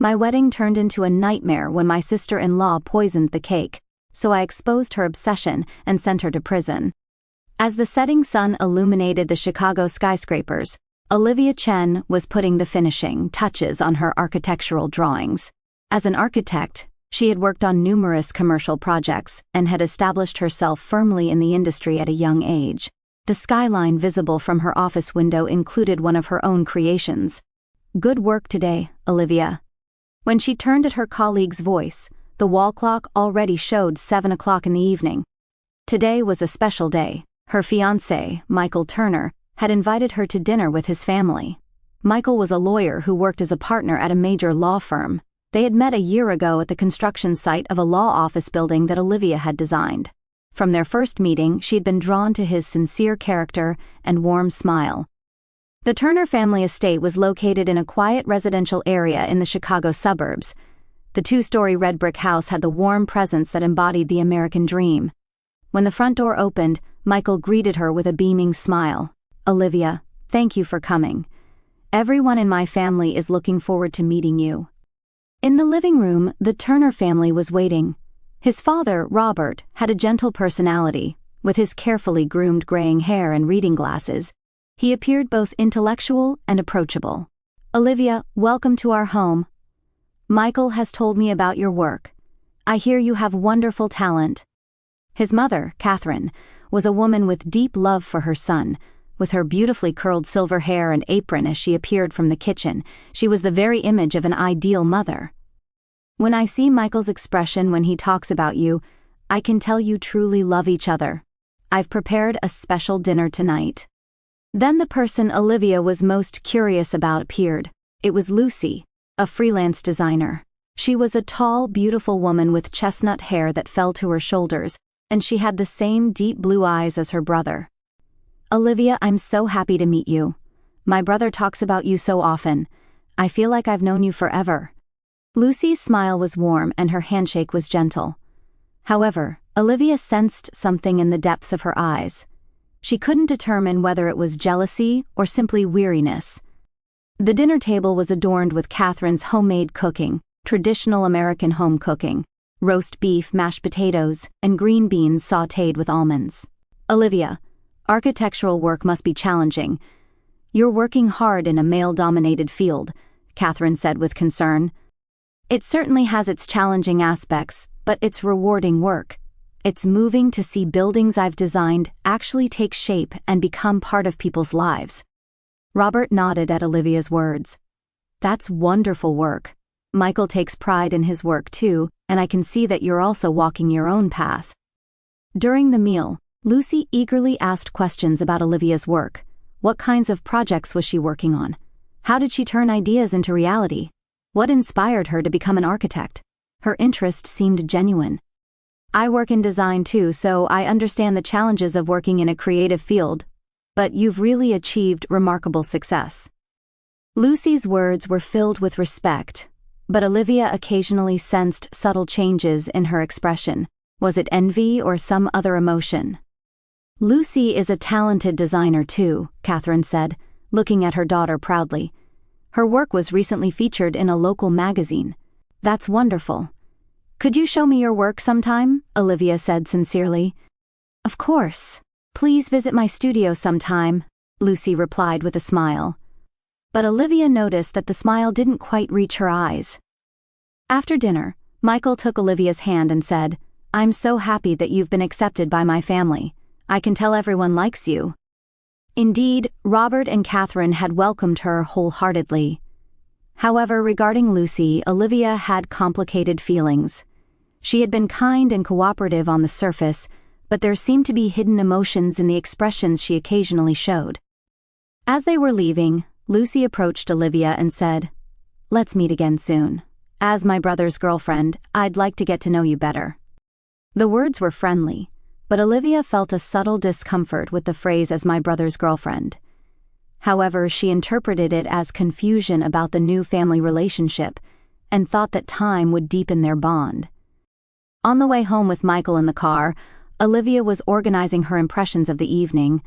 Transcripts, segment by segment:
My wedding turned into a nightmare when my sister-in-law poisoned the cake, so I exposed her obsession and sent her to prison. As the setting sun illuminated the Chicago skyscrapers, Olivia Chen was putting the finishing touches on her architectural drawings. As an architect, she had worked on numerous commercial projects and had established herself firmly in the industry at a young age. The skyline visible from her office window included one of her own creations. "Good work today, Olivia." When she turned at her colleague's voice, the wall clock already showed 7 o'clock in the evening. Today was a special day. Her fiancé, Michael Turner, had invited her to dinner with his family. Michael was a lawyer who worked as a partner at a major law firm. They had met a year ago at the construction site of a law office building that Olivia had designed. From their first meeting, she had been drawn to his sincere character and warm smile. The Turner family estate was located in a quiet residential area in the Chicago suburbs. The 2-story red brick house had the warm presence that embodied the American dream. When the front door opened, Michael greeted her with a beaming smile. "Olivia, thank you for coming. Everyone in my family is looking forward to meeting you." In the living room, the Turner family was waiting. His father, Robert, had a gentle personality. With his carefully groomed graying hair and reading glasses, he appeared both intellectual and approachable. "Olivia, welcome to our home. Michael has told me about your work. I hear you have wonderful talent." His mother, Catherine, was a woman with deep love for her son. With her beautifully curled silver hair and apron as she appeared from the kitchen, she was the very image of an ideal mother. "When I see Michael's expression when he talks about you, I can tell you truly love each other. I've prepared a special dinner tonight." Then the person Olivia was most curious about appeared. It was Lucy, a freelance designer. She was a tall, beautiful woman with chestnut hair that fell to her shoulders, and she had the same deep blue eyes as her brother. "Olivia, I'm so happy to meet you. My brother talks about you so often. I feel like I've known you forever." Lucy's smile was warm and her handshake was gentle. However, Olivia sensed something in the depths of her eyes. She couldn't determine whether it was jealousy or simply weariness. The dinner table was adorned with Catherine's homemade cooking, traditional American home cooking, roast beef, mashed potatoes, and green beans sautéed with almonds. "Olivia, architectural work must be challenging. You're working hard in a male-dominated field," Catherine said with concern. "It certainly has its challenging aspects, but it's rewarding work. It's moving to see buildings I've designed actually take shape and become part of people's lives." Robert nodded at Olivia's words. "That's wonderful work. Michael takes pride in his work too, and I can see that you're also walking your own path." During the meal, Lucy eagerly asked questions about Olivia's work. What kinds of projects was she working on? How did she turn ideas into reality? What inspired her to become an architect? Her interest seemed genuine. "I work in design too, so I understand the challenges of working in a creative field, but you've really achieved remarkable success." Lucy's words were filled with respect, but Olivia occasionally sensed subtle changes in her expression. Was it envy or some other emotion? "Lucy is a talented designer too," Catherine said, looking at her daughter proudly. "Her work was recently featured in a local magazine. That's wonderful. Could you show me your work sometime?" Olivia said sincerely. "Of course. Please visit my studio sometime," Lucy replied with a smile. But Olivia noticed that the smile didn't quite reach her eyes. After dinner, Michael took Olivia's hand and said, "I'm so happy that you've been accepted by my family. I can tell everyone likes you." Indeed, Robert and Catherine had welcomed her wholeheartedly. However, regarding Lucy, Olivia had complicated feelings. She had been kind and cooperative on the surface, but there seemed to be hidden emotions in the expressions she occasionally showed. As they were leaving, Lucy approached Olivia and said, "Let's meet again soon. As my brother's girlfriend, I'd like to get to know you better." The words were friendly, but Olivia felt a subtle discomfort with the phrase "as my brother's girlfriend." However, she interpreted it as confusion about the new family relationship and thought that time would deepen their bond. On the way home with Michael in the car, Olivia was organizing her impressions of the evening.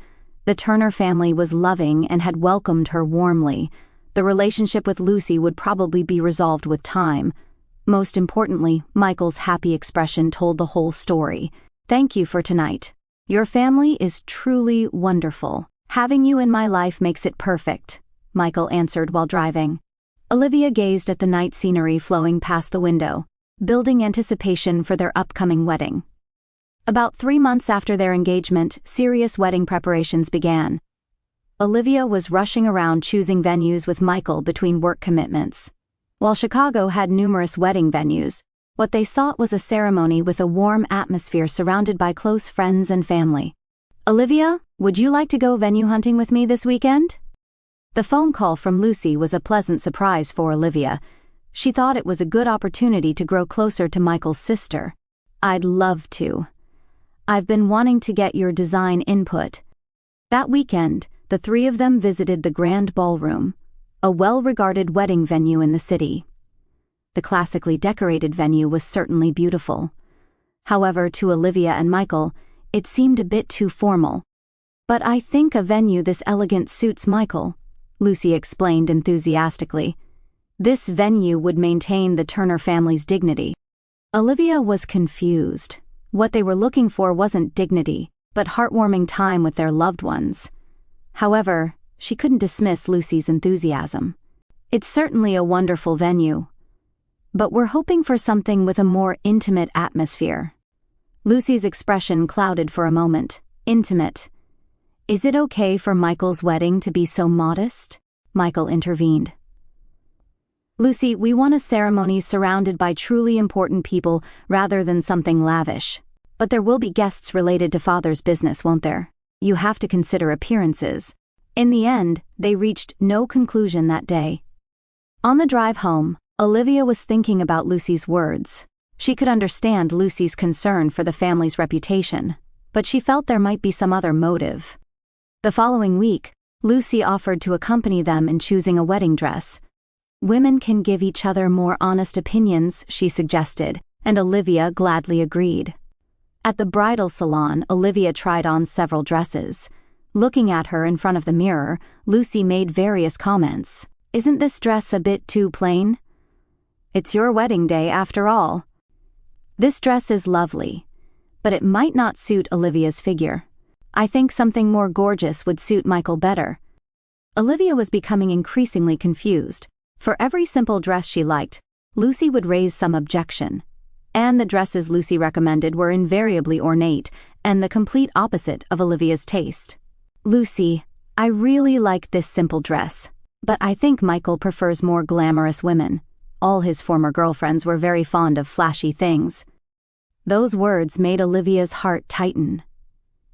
The Turner family was loving and had welcomed her warmly, The relationship with Lucy would probably be resolved with time. Most importantly, Michael's happy expression told the whole story. "Thank you for tonight. Your family is truly wonderful. Having you in my life makes it perfect," Michael answered while driving. Olivia gazed at the night scenery flowing past the window, building anticipation for their upcoming wedding. About 3 months after their engagement, serious wedding preparations began. Olivia was rushing around choosing venues with Michael between work commitments. While Chicago had numerous wedding venues, what they sought was a ceremony with a warm atmosphere surrounded by close friends and family. "Olivia, would you like to go venue hunting with me this weekend?" The phone call from Lucy was a pleasant surprise for Olivia. She thought it was a good opportunity to grow closer to Michael's sister. "I'd love to. I've been wanting to get your design input." That weekend, the three of them visited the Grand Ballroom, a well-regarded wedding venue in the city. The classically decorated venue was certainly beautiful. However, to Olivia and Michael, it seemed a bit too formal. "But I think a venue this elegant suits Michael," Lucy explained enthusiastically. This venue would maintain the Turner family's dignity. Olivia was confused. What they were looking for wasn't dignity, but heartwarming time with their loved ones. However, she couldn't dismiss Lucy's enthusiasm. "It's certainly a wonderful venue, but we're hoping for something with a more intimate atmosphere." Lucy's expression clouded for a moment. "Intimate. Is it okay for Michael's wedding to be so modest?" Michael intervened. "Lucy, we want a ceremony surrounded by truly important people rather than something lavish. But there will be guests related to Father's business, won't there? You have to consider appearances." In the end, they reached no conclusion that day. On the drive home, Olivia was thinking about Lucy's words. She could understand Lucy's concern for the family's reputation, but she felt there might be some other motive. The following week, Lucy offered to accompany them in choosing a wedding dress. "Women can give each other more honest opinions," she suggested, and Olivia gladly agreed. At the bridal salon, Olivia tried on several dresses. Looking at her in front of the mirror, Lucy made various comments. "Isn't this dress a bit too plain?" "It's your wedding day after all." "This dress is lovely, but it might not suit Olivia's figure. I think something more gorgeous would suit Michael better." Olivia was becoming increasingly confused. For every simple dress she liked, Lucy would raise some objection. And the dresses Lucy recommended were invariably ornate and the complete opposite of Olivia's taste. "Lucy, I really like this simple dress, but I think Michael prefers more glamorous women. All his former girlfriends were very fond of flashy things." Those words made Olivia's heart tighten.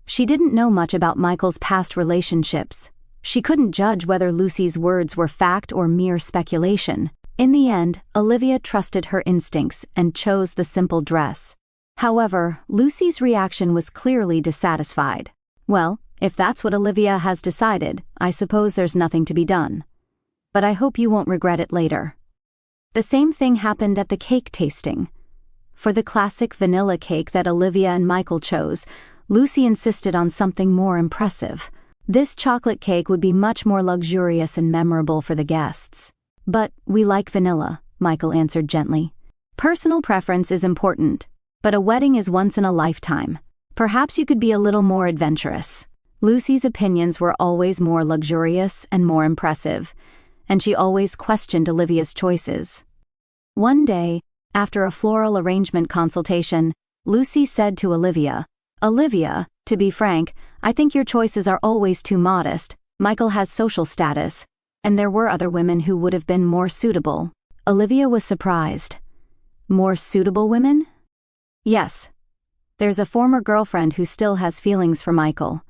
She didn't know much about Michael's past relationships. She couldn't judge whether Lucy's words were fact or mere speculation. In the end, Olivia trusted her instincts and chose the simple dress. However, Lucy's reaction was clearly dissatisfied. "Well, if that's what Olivia has decided, I suppose there's nothing to be done. But I hope you won't regret it later." The same thing happened at the cake tasting. For the classic vanilla cake that Olivia and Michael chose, Lucy insisted on something more impressive. This chocolate cake would be much more luxurious and memorable for the guests. "But we like vanilla," Michael answered gently. "Personal preference is important, but a wedding is once in a lifetime. Perhaps you could be a little more adventurous." Lucy's opinions were always more luxurious and more impressive, and she always questioned Olivia's choices. One day, after a floral arrangement consultation, Lucy said to Olivia, "Olivia, to be frank, I think your choices are always too modest. Michael has social status, and there were other women who would have been more suitable." Olivia was surprised. "More suitable women?" "Yes. There's a former girlfriend who still has feelings for Michael.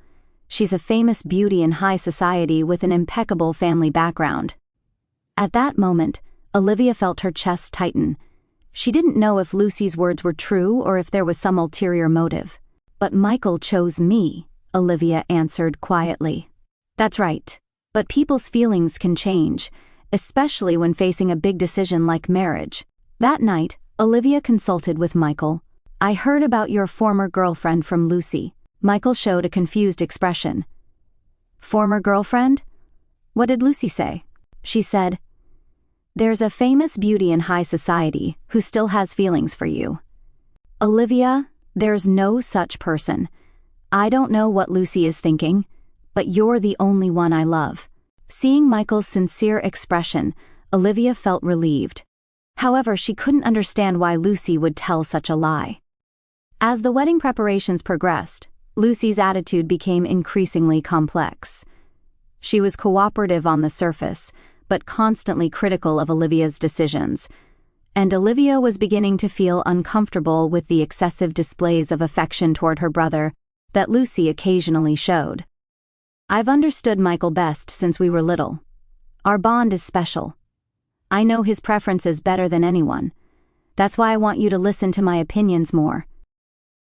She's a famous beauty in high society with an impeccable family background." At that moment, Olivia felt her chest tighten. She didn't know if Lucy's words were true or if there was some ulterior motive. "But Michael chose me," Olivia answered quietly. "That's right. But people's feelings can change, especially when facing a big decision like marriage." That night, Olivia consulted with Michael. "I heard about your former girlfriend from Lucy." Michael showed a confused expression. "Former girlfriend? What did Lucy say?" she said, "There's a famous beauty in high society who still has feelings for you. Olivia, there's no such person. I don't know what Lucy is thinking, but you're the only one I love." Seeing Michael's sincere expression, Olivia felt relieved. However, she couldn't understand why Lucy would tell such a lie. As the wedding preparations progressed, Lucy's attitude became increasingly complex. She was cooperative on the surface, but constantly critical of Olivia's decisions, and Olivia was beginning to feel uncomfortable with the excessive displays of affection toward her brother that Lucy occasionally showed. "I've understood Michael best since we were little. Our bond is special. I know his preferences better than anyone. That's why I want you to listen to my opinions more."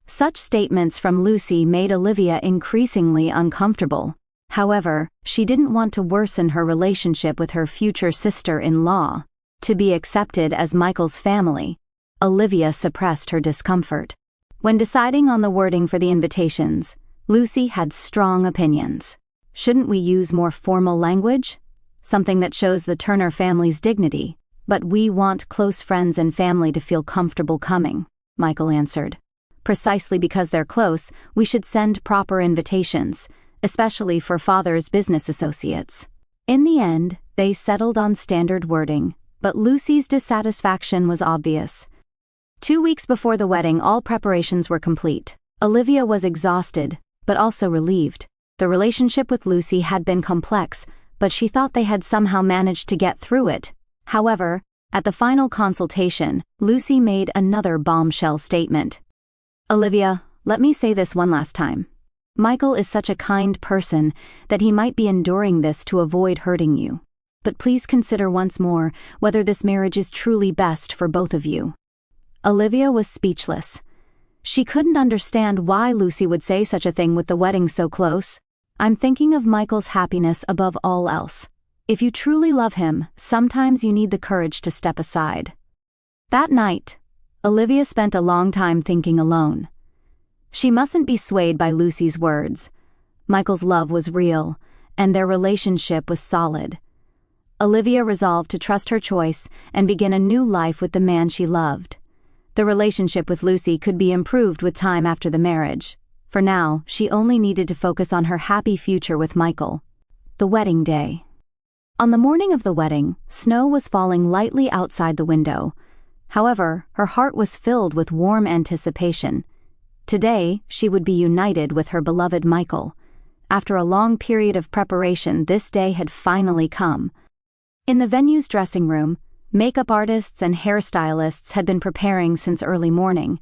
Such statements from Lucy made Olivia increasingly uncomfortable. However, she didn't want to worsen her relationship with her future sister-in-law. To be accepted as Michael's family, Olivia suppressed her discomfort. When deciding on the wording for the invitations, Lucy had strong opinions. "Shouldn't we use more formal language? Something that shows the Turner family's dignity. But we want close friends and family to feel comfortable coming," Michael answered. "Precisely because they're close, we should send proper invitations, especially for father's business associates." In the end, they settled on standard wording, but Lucy's dissatisfaction was obvious. 2 weeks before the wedding, all preparations were complete. Olivia was exhausted, but also relieved. The relationship with Lucy had been complex, but she thought they had somehow managed to get through it. However, at the final consultation, Lucy made another bombshell statement. "Olivia, let me say this one last time. Michael is such a kind person that he might be enduring this to avoid hurting you. But please consider once more whether this marriage is truly best for both of you." Olivia was speechless. She couldn't understand why Lucy would say such a thing with the wedding so close. "I'm thinking of Michael's happiness above all else. If you truly love him, sometimes you need the courage to step aside." That night, Olivia spent a long time thinking alone. She mustn't be swayed by Lucy's words. Michael's love was real, and their relationship was solid. Olivia resolved to trust her choice and begin a new life with the man she loved. The relationship with Lucy could be improved with time after the marriage. For now, she only needed to focus on her happy future with Michael. The wedding day. On the morning of the wedding, snow was falling lightly outside the window. However, her heart was filled with warm anticipation. Today, she would be united with her beloved Michael. After a long period of preparation, this day had finally come. In the venue's dressing room, makeup artists and hairstylists had been preparing since early morning.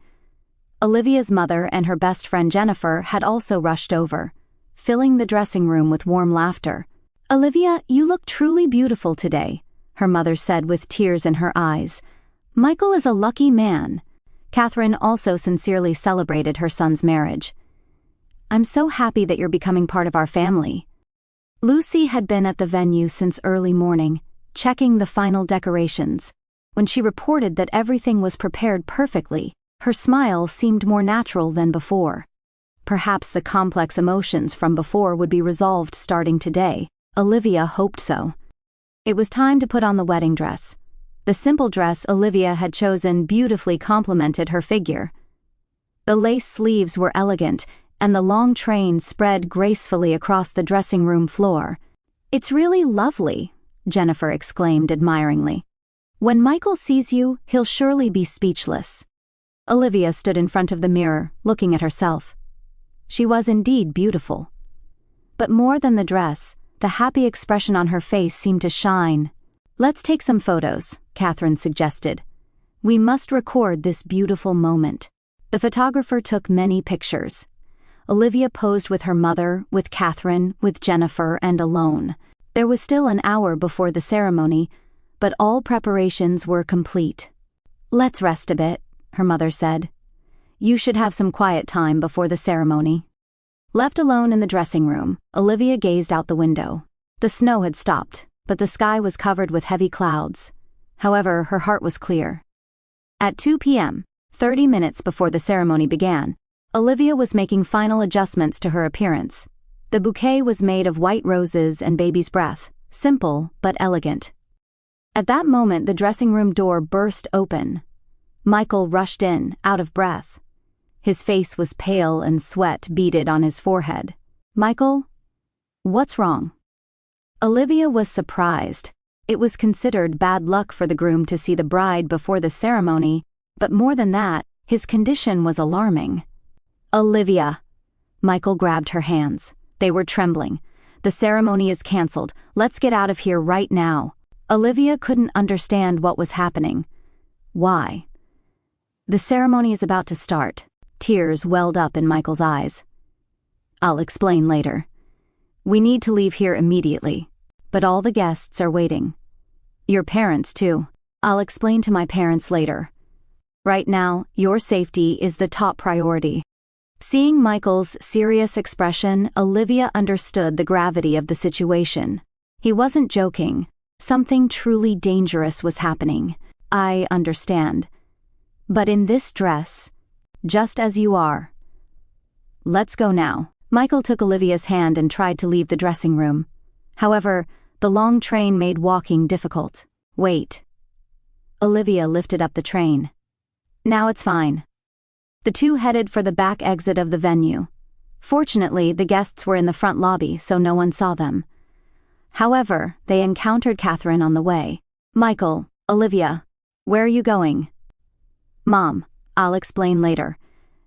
Olivia's mother and her best friend Jennifer had also rushed over, filling the dressing room with warm laughter. "Olivia, you look truly beautiful today," her mother said with tears in her eyes. "Michael is a lucky man." Catherine also sincerely celebrated her son's marriage. "I'm so happy that you're becoming part of our family." Lucy had been at the venue since early morning, checking the final decorations. When she reported that everything was prepared perfectly, her smile seemed more natural than before. Perhaps the complex emotions from before would be resolved starting today. Olivia hoped so. It was time to put on the wedding dress. The simple dress Olivia had chosen beautifully complemented her figure. The lace sleeves were elegant, and the long train spread gracefully across the dressing room floor. "It's really lovely," Jennifer exclaimed admiringly. "When Michael sees you, he'll surely be speechless." Olivia stood in front of the mirror, looking at herself. She was indeed beautiful. But more than the dress, the happy expression on her face seemed to shine. "Let's take some photos," Catherine suggested. "We must record this beautiful moment." The photographer took many pictures. Olivia posed with her mother, with Catherine, with Jennifer, and alone. There was still an hour before the ceremony, but all preparations were complete. "Let's rest a bit," her mother said. "You should have some quiet time before the ceremony." Left alone in the dressing room, Olivia gazed out the window. The snow had stopped, but the sky was covered with heavy clouds. However, her heart was clear. At 2 p.m., 30 minutes before the ceremony began, Olivia was making final adjustments to her appearance. The bouquet was made of white roses and baby's breath, simple but elegant. At that moment, the dressing room door burst open. Michael rushed in, out of breath. His face was pale and sweat beaded on his forehead. "Michael, what's wrong?" Olivia was surprised. It was considered bad luck for the groom to see the bride before the ceremony, but more than that, his condition was alarming. "Olivia." Michael grabbed her hands. They were trembling. "The ceremony is cancelled. Let's get out of here right now." Olivia couldn't understand what was happening. Why? "The ceremony is about to start." Tears welled up in Michael's eyes. "I'll explain later. We need to leave here immediately, but all the guests are waiting. Your parents, too. I'll explain to my parents later. Right now, your safety is the top priority." Seeing Michael's serious expression, Olivia understood the gravity of the situation. He wasn't joking. Something truly dangerous was happening. "I understand. But in this dress, just as you are. Let's go now." Michael took Olivia's hand and tried to leave the dressing room. However, the long train made walking difficult. "Wait." Olivia lifted up the train. "Now it's fine." The two headed for the back exit of the venue. Fortunately, the guests were in the front lobby, so no one saw them. However, they encountered Catherine on the way. "Michael, Olivia, where are you going?" "Mom, I'll explain later.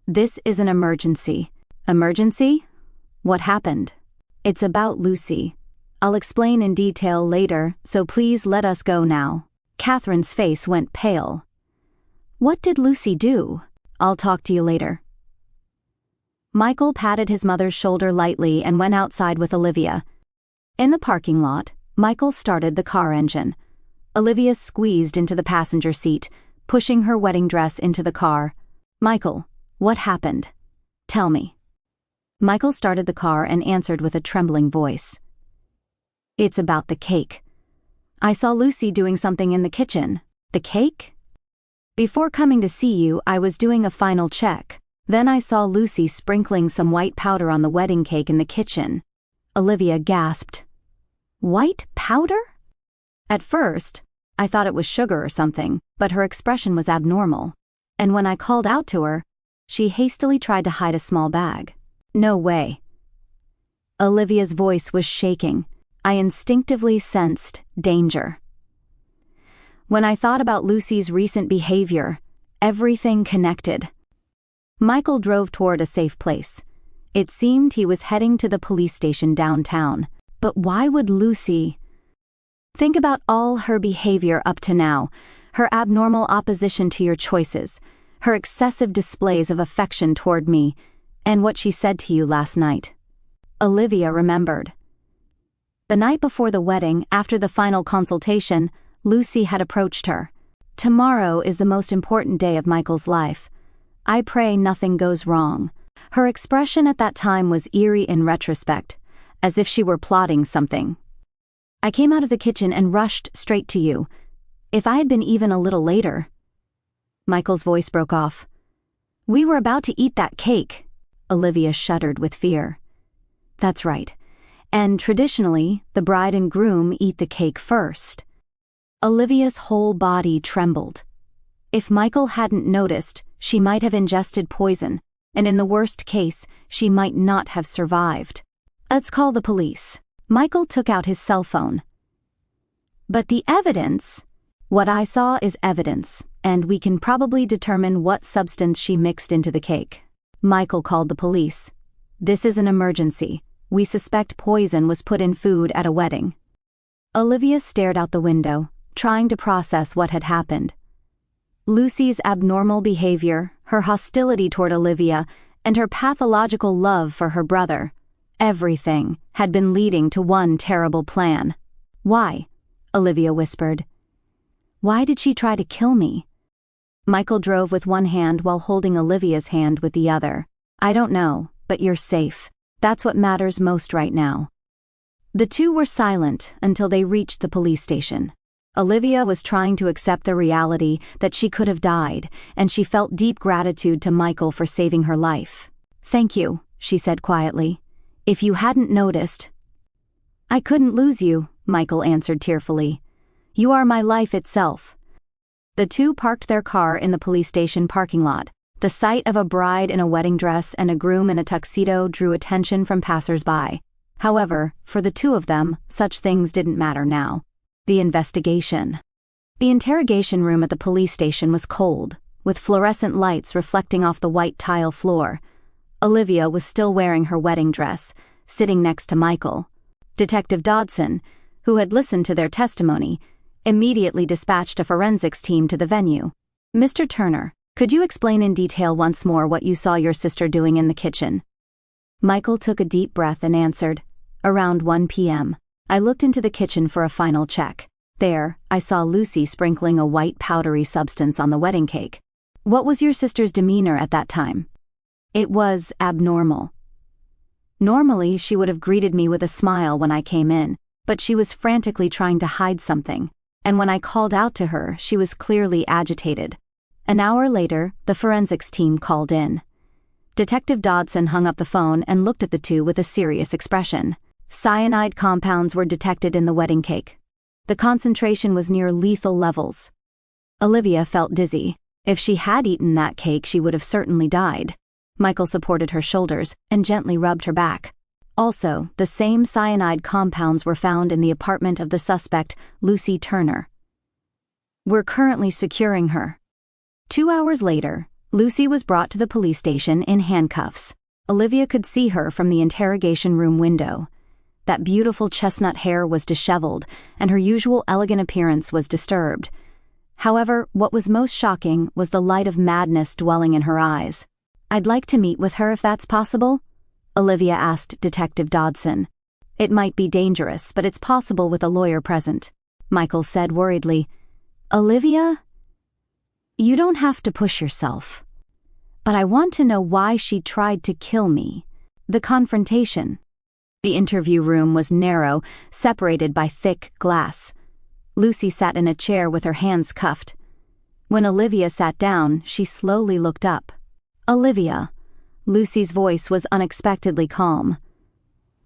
This is an emergency." "Emergency? What happened?" "It's about Lucy. I'll explain in detail later, so please let us go now." Catherine's face went pale. "What did Lucy do?" "I'll talk to you later." Michael patted his mother's shoulder lightly and went outside with Olivia. In the parking lot, Michael started the car engine. Olivia squeezed into the passenger seat, pushing her wedding dress into the car. "Michael, what happened? Tell me." Michael started the car and answered with a trembling voice. "It's about the cake. I saw Lucy doing something in the kitchen." "The cake?" "Before coming to see you, I was doing a final check. Then I saw Lucy sprinkling some white powder on the wedding cake in the kitchen." Olivia gasped. "White powder?" At first, I thought it was sugar or something, but her expression was abnormal. And when I called out to her, she hastily tried to hide a small bag. "No way." Olivia's voice was shaking. I instinctively sensed danger. When I thought about Lucy's recent behavior, everything connected. Michael drove toward a safe place. It seemed he was heading to the police station downtown. But why would Lucy... Think about all her behavior up to now, her abnormal opposition to your choices, her excessive displays of affection toward me, and what she said to you last night. Olivia remembered. The night before the wedding, after the final consultation, Lucy had approached her. "Tomorrow is the most important day of Michael's life. I pray nothing goes wrong." Her expression at that time was eerie in retrospect, as if she were plotting something. "I came out of the kitchen and rushed straight to you. If I had been even a little later..." Michael's voice broke off. "We were about to eat that cake." Olivia shuddered with fear. "That's right. And traditionally, the bride and groom eat the cake first." Olivia's whole body trembled. If Michael hadn't noticed, she might have ingested poison, and in the worst case, she might not have survived. "Let's call the police." Michael took out his cell phone. "But the evidence..." "What I saw is evidence, and we can probably determine what substance she mixed into the cake." Michael called the police. "This is an emergency. We suspect poison was put in food at a wedding." Olivia stared out the window, trying to process what had happened. Lucy's abnormal behavior, her hostility toward Olivia, and her pathological love for her brother, everything had been leading to one terrible plan. "Why?" Olivia whispered. "Why did she try to kill me?" Michael drove with one hand while holding Olivia's hand with the other. "I don't know, but you're safe. That's what matters most right now." The two were silent until they reached the police station. Olivia was trying to accept the reality that she could have died, and she felt deep gratitude to Michael for saving her life. "Thank you," she said quietly. "If you hadn't noticed..." "I couldn't lose you," Michael answered tearfully. "You are my life itself." The two parked their car in the police station parking lot. The sight of a bride in a wedding dress and a groom in a tuxedo drew attention from passers-by. However, for the two of them, such things didn't matter now. The investigation. The interrogation room at the police station was cold, with fluorescent lights reflecting off the white tile floor. Olivia was still wearing her wedding dress, sitting next to Michael. Detective Dodson, who had listened to their testimony, immediately dispatched a forensics team to the venue. "Mr. Turner, could you explain in detail once more what you saw your sister doing in the kitchen?" Michael took a deep breath and answered, "Around 1 p.m. I looked into the kitchen for a final check. There, I saw Lucy sprinkling a white powdery substance on the wedding cake." "What was your sister's demeanor at that time?" "It was abnormal. Normally, she would have greeted me with a smile when I came in, but she was frantically trying to hide something, and when I called out to her, she was clearly agitated." An hour later, the forensics team called in. Detective Dodson hung up the phone and looked at the two with a serious expression. Cyanide compounds were detected in the wedding cake. The concentration was near lethal levels. Olivia felt dizzy. If she had eaten that cake, she would have certainly died. Michael supported her shoulders and gently rubbed her back. Also, the same cyanide compounds were found in the apartment of the suspect, Lucy Turner. "We're currently securing her." 2 hours later, Lucy was brought to the police station in handcuffs. Olivia could see her from the interrogation room window. That beautiful chestnut hair was disheveled, and her usual elegant appearance was disturbed. However, what was most shocking was the light of madness dwelling in her eyes. "I'd like to meet with her if that's possible," Olivia asked Detective Dodson. "It might be dangerous, but it's possible with a lawyer present," Michael said worriedly. "Olivia? You don't have to push yourself. But I want to know why she tried to kill me." The confrontation. The interview room was narrow, separated by thick glass. Lucy sat in a chair with her hands cuffed. When Olivia sat down, she slowly looked up. "Olivia." Lucy's voice was unexpectedly calm.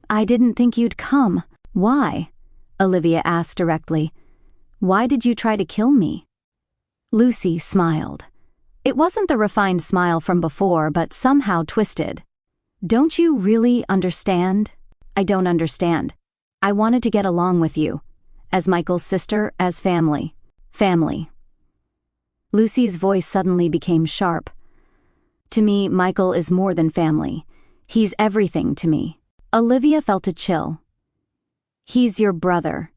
"I didn't think you'd come. Why?" Olivia asked directly. "Why did you try to kill me?" Lucy smiled. It wasn't the refined smile from before, but somehow twisted. "Don't you really understand?" "I don't understand. I wanted to get along with you. As Michael's sister, as family. Family." Lucy's voice suddenly became sharp. "To me, Michael is more than family. He's everything to me." Olivia felt a chill. "He's your brother."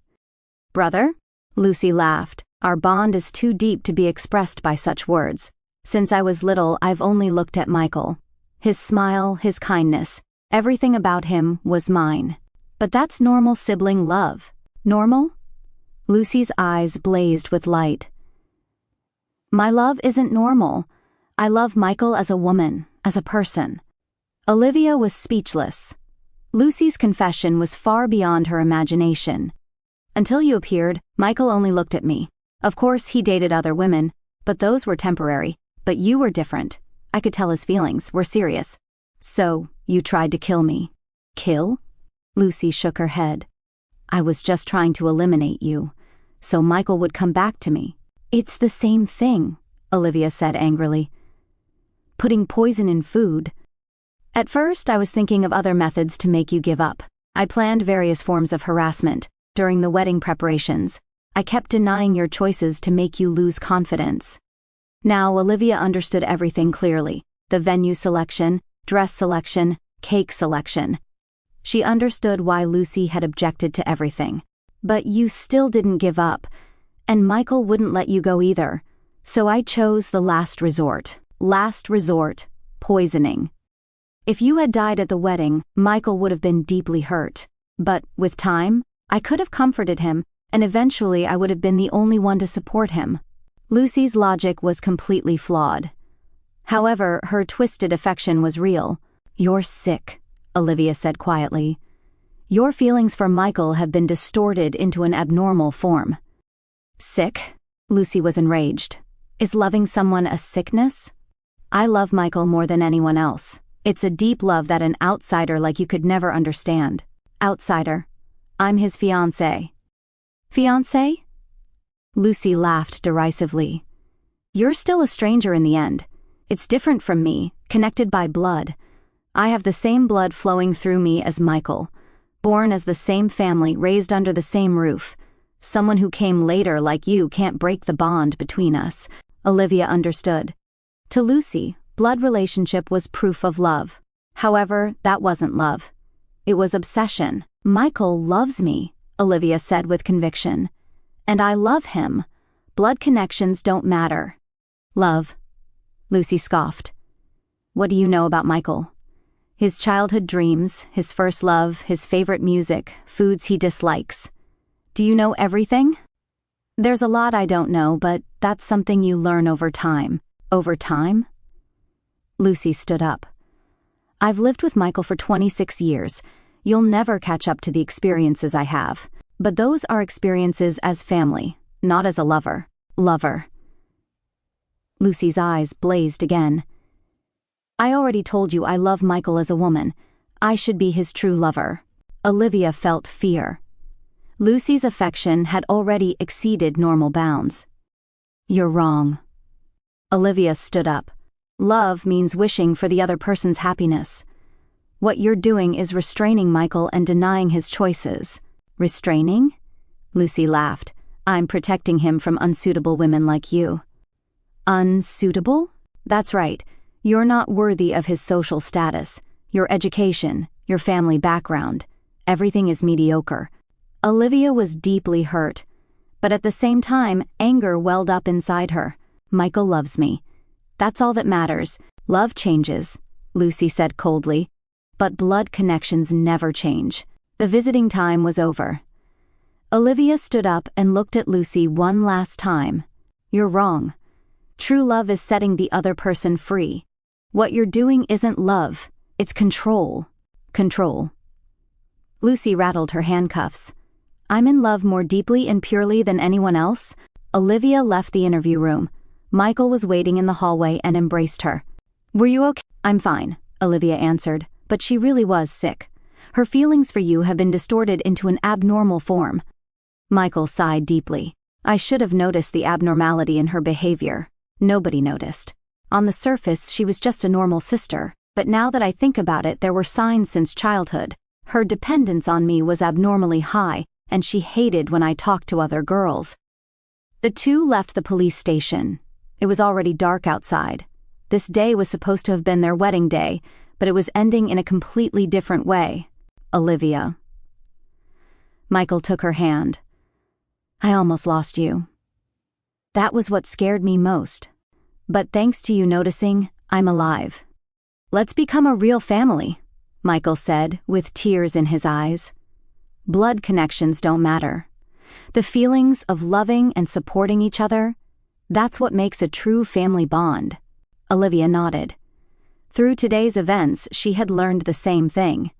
"Brother?" Lucy laughed. "Our bond is too deep to be expressed by such words. Since I was little, I've only looked at Michael. His smile, his kindness, everything about him was mine. But that's normal sibling love. Normal?" Lucy's eyes blazed with light. "My love isn't normal. I love Michael as a woman, as a person." Olivia was speechless. Lucy's confession was far beyond her imagination. "Until you appeared, Michael only looked at me. Of course, he dated other women, but those were temporary. But you were different. I could tell his feelings were serious. So, you tried to kill me." "Kill?" Lucy shook her head. "I was just trying to eliminate you, so Michael would come back to me." "It's the same thing," Olivia said angrily. "Putting poison in food." "At first, I was thinking of other methods to make you give up. I planned various forms of harassment. During the wedding preparations, I kept denying your choices to make you lose confidence." Now Olivia understood everything clearly. The venue selection, dress selection, cake selection. She understood why Lucy had objected to everything. "But you still didn't give up, and Michael wouldn't let you go either. So I chose the last resort. Last resort, poisoning. If you had died at the wedding, Michael would have been deeply hurt. But, with time, I could have comforted him, and eventually I would have been the only one to support him." Lucy's logic was completely flawed. However, her twisted affection was real. "You're sick," Olivia said quietly. "Your feelings for Michael have been distorted into an abnormal form." "Sick?" Lucy was enraged. "Is loving someone a sickness?" "I love Michael more than anyone else. It's a deep love that an outsider like you could never understand." "Outsider? I'm his fiancé." Fiancé? Lucy laughed derisively. You're still a stranger in the end. It's different from me, connected by blood. I have the same blood flowing through me as Michael. Born as the same family, raised under the same roof. Someone who came later like you can't break the bond between us. Olivia understood. To Lucy, blood relationship was proof of love. However, that wasn't love. It was obsession. Michael loves me, Olivia said with conviction. And I love him. Blood connections don't matter. Love. Lucy scoffed. What do you know about Michael? His childhood dreams, his first love, his favorite music, foods he dislikes. Do you know everything? There's a lot I don't know, but that's something you learn over time. Over time? Lucy stood up. I've lived with Michael for 26 years. You'll never catch up to the experiences I have. But those are experiences as family, not as a lover. Lover. Lucy's eyes blazed again. I already told you I love Michael as a woman. I should be his true lover. Olivia felt fear. Lucy's affection had already exceeded normal bounds. You're wrong. Olivia stood up. Love means wishing for the other person's happiness. What you're doing is restraining Michael and denying his choices. Restraining? Lucy laughed. I'm protecting him from unsuitable women like you. Unsuitable? That's right. You're not worthy of his social status, your education, your family background. Everything is mediocre. Olivia was deeply hurt, but at the same time, anger welled up inside her. Michael loves me. That's all that matters. Love changes, Lucy said coldly, but blood connections never change. The visiting time was over. Olivia stood up and looked at Lucy one last time. You're wrong. True love is setting the other person free. What you're doing isn't love, it's control. Control. Lucy rattled her handcuffs. I'm in love more deeply and purely than anyone else. Olivia left the interview room. Michael was waiting in the hallway and embraced her. Were you okay? I'm fine, Olivia answered, but she really was sick. Her feelings for you have been distorted into an abnormal form. Michael sighed deeply. I should have noticed the abnormality in her behavior. Nobody noticed. On the surface, she was just a normal sister, but now that I think about it, there were signs since childhood. Her dependence on me was abnormally high, and she hated when I talked to other girls. The two left the police station. It was already dark outside. This day was supposed to have been their wedding day, but it was ending in a completely different way. Olivia. Michael took her hand. I almost lost you. That was what scared me most. But thanks to you noticing, I'm alive. Let's become a real family, Michael said, with tears in his eyes. Blood connections don't matter. The feelings of loving and supporting each other, that's what makes a true family bond. Olivia nodded. Through today's events, she had learned the same thing.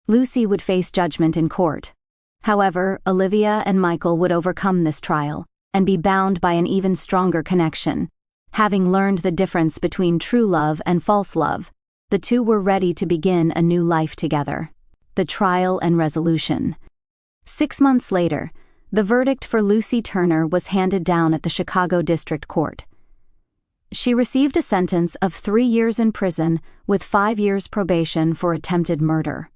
Lucy would face judgment in court. However, Olivia and Michael would overcome this trial and be bound by an even stronger connection. Having learned the difference between true love and false love, the two were ready to begin a new life together. The trial and resolution. 6 months later, the verdict for Lucy Turner was handed down at the Chicago District Court. She received a sentence of 3 years in prison with 5 years probation for attempted murder.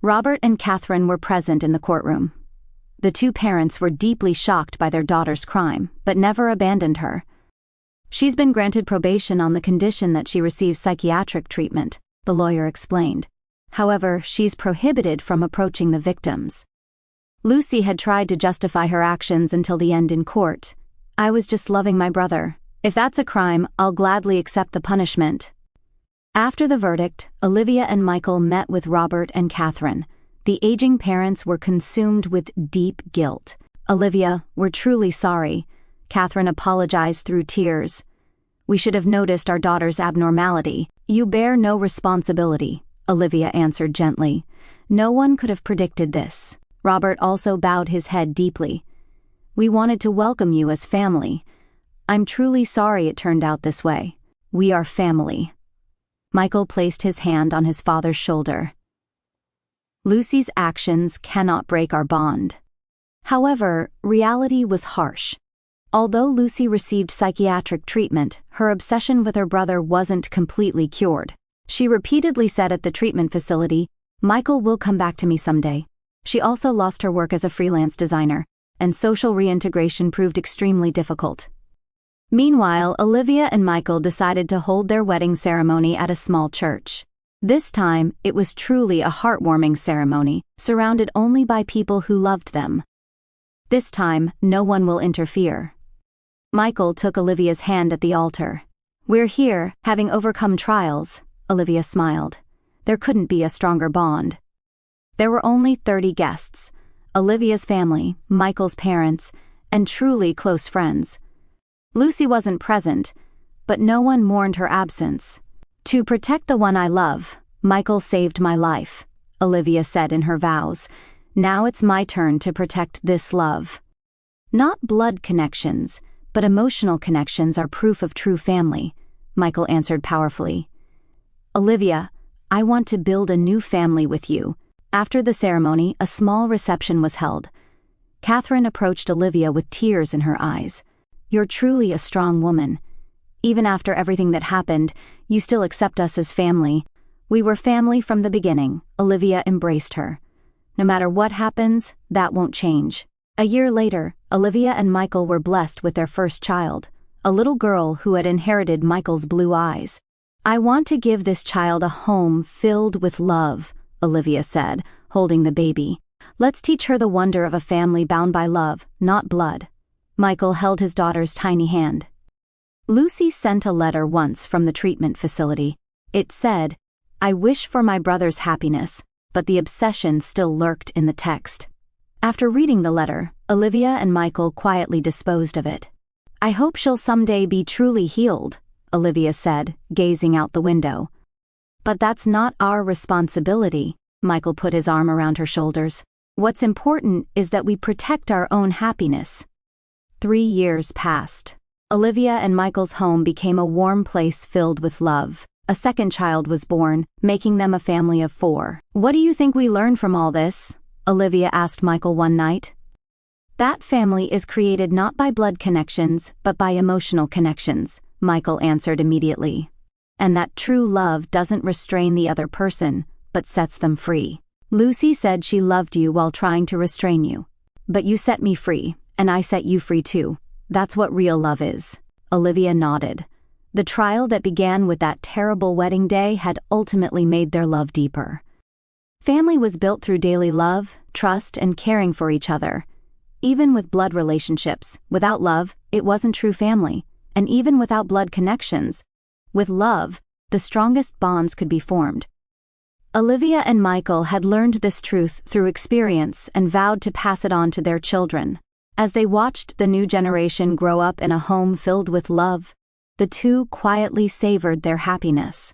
Robert and Catherine were present in the courtroom. The two parents were deeply shocked by their daughter's crime, but never abandoned her. She's been granted probation on the condition that she receives psychiatric treatment, the lawyer explained. However, she's prohibited from approaching the victims. Lucy had tried to justify her actions until the end in court. I was just loving my brother. If that's a crime, I'll gladly accept the punishment. After the verdict, Olivia and Michael met with Robert and Catherine. The aging parents were consumed with deep guilt. Olivia, we're truly sorry. Catherine apologized through tears. We should have noticed our daughter's abnormality. You bear no responsibility, Olivia answered gently. No one could have predicted this. Robert also bowed his head deeply. We wanted to welcome you as family. I'm truly sorry it turned out this way. We are family. Michael placed his hand on his father's shoulder. Lucy's actions cannot break our bond. However, reality was harsh. Although Lucy received psychiatric treatment, her obsession with her brother wasn't completely cured. She repeatedly said at the treatment facility, "Michael will come back to me someday." She also lost her work as a freelance designer, and social reintegration proved extremely difficult. Meanwhile, Olivia and Michael decided to hold their wedding ceremony at a small church. This time, it was truly a heartwarming ceremony, surrounded only by people who loved them. This time, no one will interfere. Michael took Olivia's hand at the altar. "We're here, having overcome trials," Olivia smiled. There couldn't be a stronger bond. There were only 30 guests: Olivia's family, Michael's parents, and truly close friends. Lucy wasn't present, but no one mourned her absence. "To protect the one I love, Michael saved my life," Olivia said in her vows. "Now it's my turn to protect this love." Not blood connections, but emotional connections are proof of true family, Michael answered powerfully. "Olivia, I want to build a new family with you." After the ceremony, a small reception was held. Catherine approached Olivia with tears in her eyes. "You're truly a strong woman. Even after everything that happened, you still accept us as family." "We were family from the beginning," Olivia embraced her. "No matter what happens, that won't change." A year later, Olivia and Michael were blessed with their first child, a little girl who had inherited Michael's blue eyes. "I want to give this child a home filled with love," Olivia said, holding the baby. "Let's teach her the wonder of a family bound by love, not blood." Michael held his daughter's tiny hand. Lucy sent a letter once from the treatment facility. It said, "I wish for my brother's happiness," but the obsession still lurked in the text. After reading the letter, Olivia and Michael quietly disposed of it. "I hope she'll someday be truly healed," Olivia said, gazing out the window. "But that's not our responsibility," Michael put his arm around her shoulders. "What's important is that we protect our own happiness." 3 years passed. Olivia and Michael's home became a warm place filled with love. A second child was born, making them a family of 4. "What do you think we learned from all this?" Olivia asked Michael one night. "That family is created not by blood connections, but by emotional connections," Michael answered immediately. "And that true love doesn't restrain the other person, but sets them free. Lucy said she loved you while trying to restrain you. But you set me free, and I set you free too. That's what real love is." Olivia nodded. The trial that began with that terrible wedding day had ultimately made their love deeper. Family was built through daily love, trust, and caring for each other. Even with blood relationships, without love, it wasn't true family. And even without blood connections, with love, the strongest bonds could be formed. Olivia and Michael had learned this truth through experience and vowed to pass it on to their children. As they watched the new generation grow up in a home filled with love, the two quietly savored their happiness.